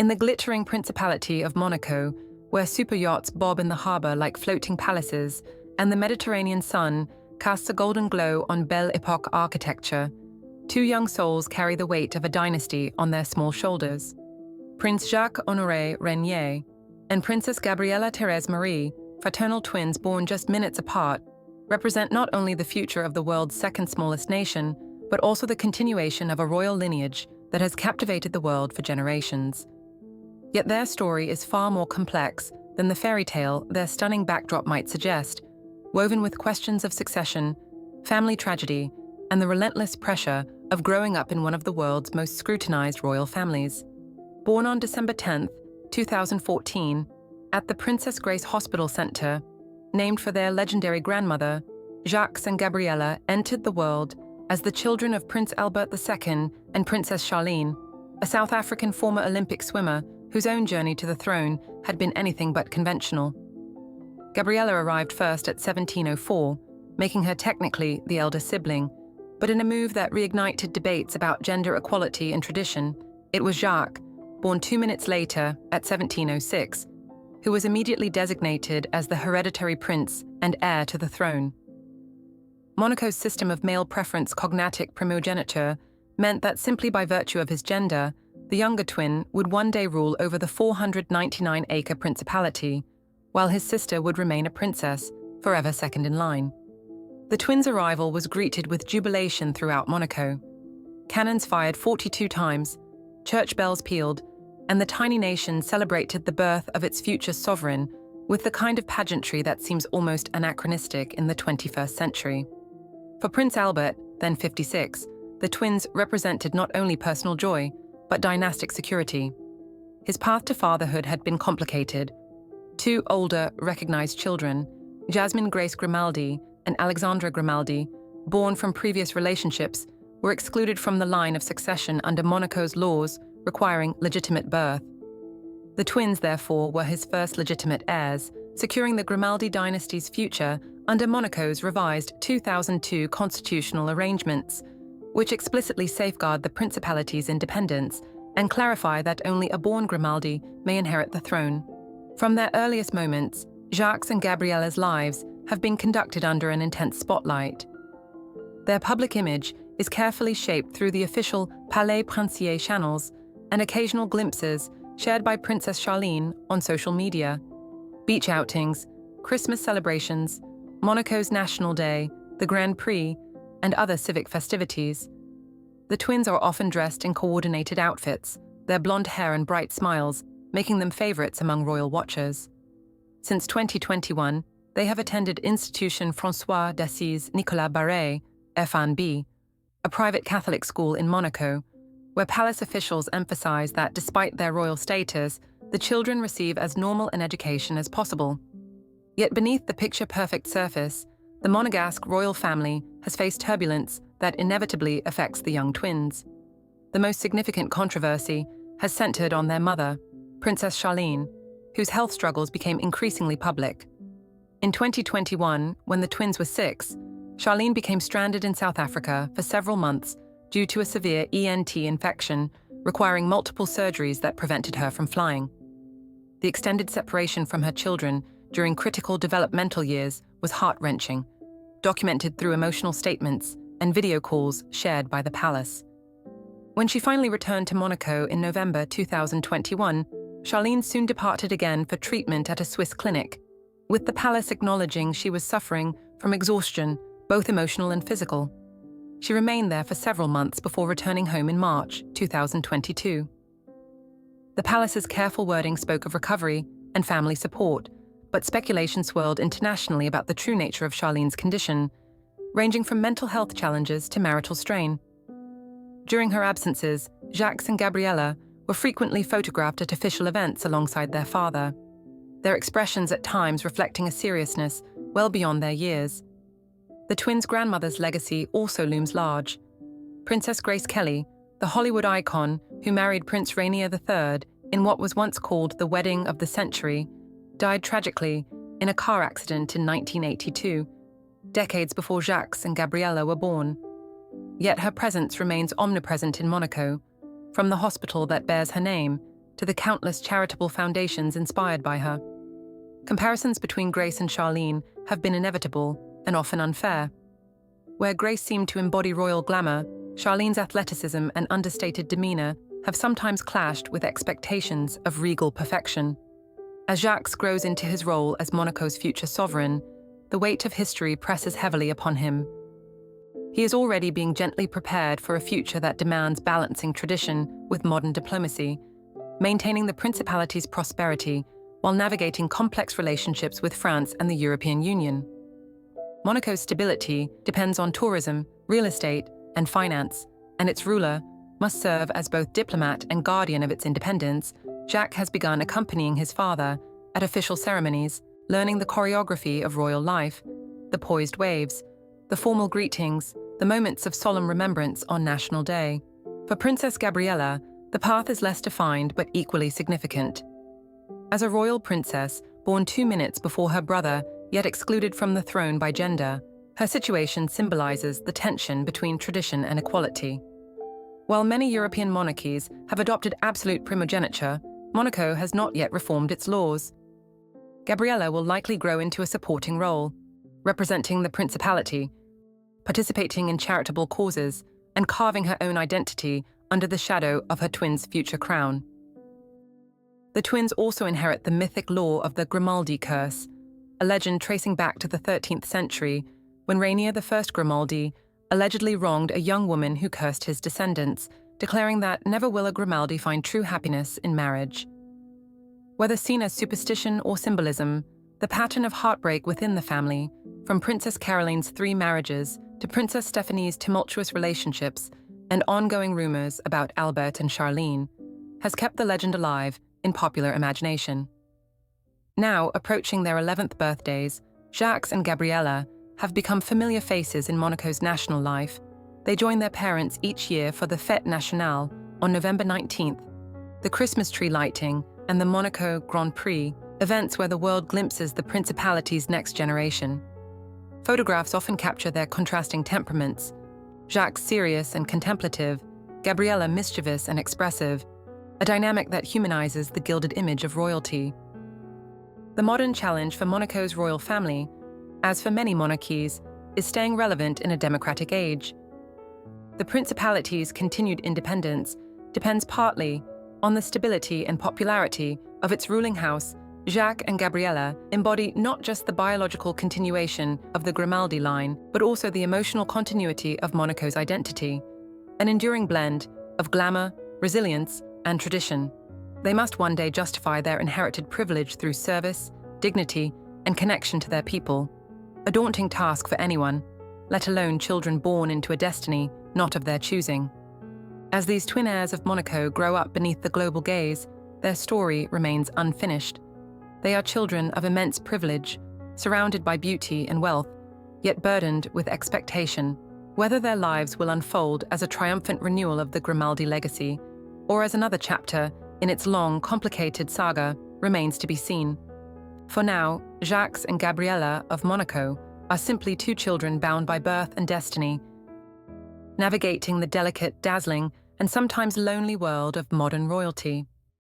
In the glittering principality of Monaco, where super yachts bob in the harbour like floating palaces and the Mediterranean sun casts a golden glow on Belle Epoque architecture, two young souls carry the weight of a dynasty on their small shoulders. Prince Jacques-Honoré Régnier and Princess Gabriella Thérèse Marie, fraternal twins born just minutes apart, represent not only the future of the world's second smallest nation, but also the continuation of a royal lineage that has captivated the world for generations. Yet their story is far more complex than the fairy tale their stunning backdrop might suggest, woven with questions of succession, family tragedy, and the relentless pressure of growing up in one of the world's most scrutinized royal families. Born on December 10, 2014, at the Princess Grace Hospital Center, named for their legendary grandmother, Jacques and Gabriella entered the world as the children of Prince Albert II and Princess Charlene, a South African former Olympic swimmer whose own journey to the throne had been anything but conventional. Gabriella arrived first at 1704, making her technically the elder sibling, but in a move that reignited debates about gender equality and tradition, it was Jacques, born 2 minutes later at 1706, who was immediately designated as the hereditary prince and heir to the throne. Monaco's system of male preference cognatic primogeniture meant that simply by virtue of his gender, the younger twin would one day rule over the 499-acre principality, while his sister would remain a princess, forever second in line. The twins' arrival was greeted with jubilation throughout Monaco. Cannons fired 42 times, church bells pealed, and the tiny nation celebrated the birth of its future sovereign with the kind of pageantry that seems almost anachronistic in the 21st century. For Prince Albert, then 56, the twins represented not only personal joy, but dynastic security. His path to fatherhood had been complicated. Two older, recognized children, Jasmine Grace Grimaldi and Alexandra Grimaldi, born from previous relationships, were excluded from the line of succession under Monaco's laws requiring legitimate birth. The twins, therefore, were his first legitimate heirs, securing the Grimaldi dynasty's future under Monaco's revised 2002 constitutional arrangements, which explicitly safeguard the principality's independence and clarify that only a born Grimaldi may inherit the throne. From their earliest moments, Jacques and Gabriella's lives have been conducted under an intense spotlight. Their public image is carefully shaped through the official Palais Princier channels and occasional glimpses shared by Princess Charlene on social media. Beach outings, Christmas celebrations, Monaco's National Day, the Grand Prix, and other civic festivities. The twins are often dressed in coordinated outfits, their blonde hair and bright smiles making them favorites among royal watchers. Since 2021, they have attended Institution François d'Assise Nicolas Barré, FNB, a private Catholic school in Monaco, where palace officials emphasize that despite their royal status, the children receive as normal an education as possible. Yet beneath the picture-perfect surface, the Monegasque royal family has faced turbulence that inevitably affects the young twins. The most significant controversy has centered on their mother, Princess Charlene, whose health struggles became increasingly public. In 2021, when the twins were 6, Charlene became stranded in South Africa for several months due to a severe ENT infection, requiring multiple surgeries that prevented her from flying. The extended separation from her children during critical developmental years was heart-wrenching, documented through emotional statements and video calls shared by the palace. When she finally returned to Monaco in November 2021, Charlene soon departed again for treatment at a Swiss clinic, with the palace acknowledging she was suffering from exhaustion, both emotional and physical. She remained there for several months before returning home in March 2022. The palace's careful wording spoke of recovery and family support, but speculation swirled internationally about the true nature of Charlene's condition, ranging from mental health challenges to marital strain. During her absences, Jacques and Gabriella were frequently photographed at official events alongside their father, their expressions at times reflecting a seriousness well beyond their years. The twins' grandmother's legacy also looms large. Princess Grace Kelly, the Hollywood icon who married Prince Rainier III in what was once called the wedding of the century, died tragically in a car accident in 1982, decades before Jacques and Gabriella were born. Yet her presence remains omnipresent in Monaco, from the hospital that bears her name to the countless charitable foundations inspired by her. Comparisons between Grace and Charlene have been inevitable and often unfair. Where Grace seemed to embody royal glamour, Charlene's athleticism and understated demeanor have sometimes clashed with expectations of regal perfection. As Jacques grows into his role as Monaco's future sovereign, the weight of history presses heavily upon him. He is already being gently prepared for a future that demands balancing tradition with modern diplomacy, maintaining the principality's prosperity while navigating complex relationships with France and the European Union. Monaco's stability depends on tourism, real estate, and finance, and its ruler must serve as both diplomat and guardian of its independence. Jacques has begun accompanying his father at official ceremonies, learning the choreography of royal life, the poised waves, the formal greetings, the moments of solemn remembrance on National Day. For Princess Gabriella, the path is less defined but equally significant. As a royal princess, born 2 minutes before her brother, yet excluded from the throne by gender, her situation symbolizes the tension between tradition and equality. While many European monarchies have adopted absolute primogeniture, Monaco has not yet reformed its laws. Gabriella will likely grow into a supporting role, representing the principality, participating in charitable causes, and carving her own identity under the shadow of her twins' future crown. The twins also inherit the mythic lore of the Grimaldi curse, a legend tracing back to the 13th century, when Rainier I Grimaldi allegedly wronged a young woman who cursed his descendants, declaring that never will a Grimaldi find true happiness in marriage. Whether seen as superstition or symbolism, the pattern of heartbreak within the family, from Princess Caroline's 3 marriages to Princess Stephanie's tumultuous relationships and ongoing rumors about Albert and Charlene, has kept the legend alive in popular imagination. Now, approaching their 11th birthdays, Jacques and Gabriella have become familiar faces in Monaco's national life. They join their parents each year for the Fête Nationale on November 19th, the Christmas tree lighting, and the Monaco Grand Prix, events where the world glimpses the principality's next generation. Photographs often capture their contrasting temperaments, Jacques serious and contemplative, Gabriella mischievous and expressive, a dynamic that humanizes the gilded image of royalty. The modern challenge for Monaco's royal family, as for many monarchies, is staying relevant in a democratic age. The principality's continued independence depends partly on the stability and popularity of its ruling house. Jacques and Gabriella embody not just the biological continuation of the Grimaldi line, but also the emotional continuity of Monaco's identity, an enduring blend of glamour, resilience, and tradition. They must one day justify their inherited privilege through service, dignity, and connection to their people, a daunting task for anyone, let alone children born into a destiny not of their choosing. As these twin heirs of Monaco grow up beneath the global gaze, their story remains unfinished. They are children of immense privilege, surrounded by beauty and wealth, yet burdened with expectation. Whether their lives will unfold as a triumphant renewal of the Grimaldi legacy, or as another chapter in its long, complicated saga, remains to be seen. For now, Jacques and Gabriella of Monaco are simply 2 children bound by birth and destiny, navigating the delicate, dazzling, and sometimes lonely world of modern royalty.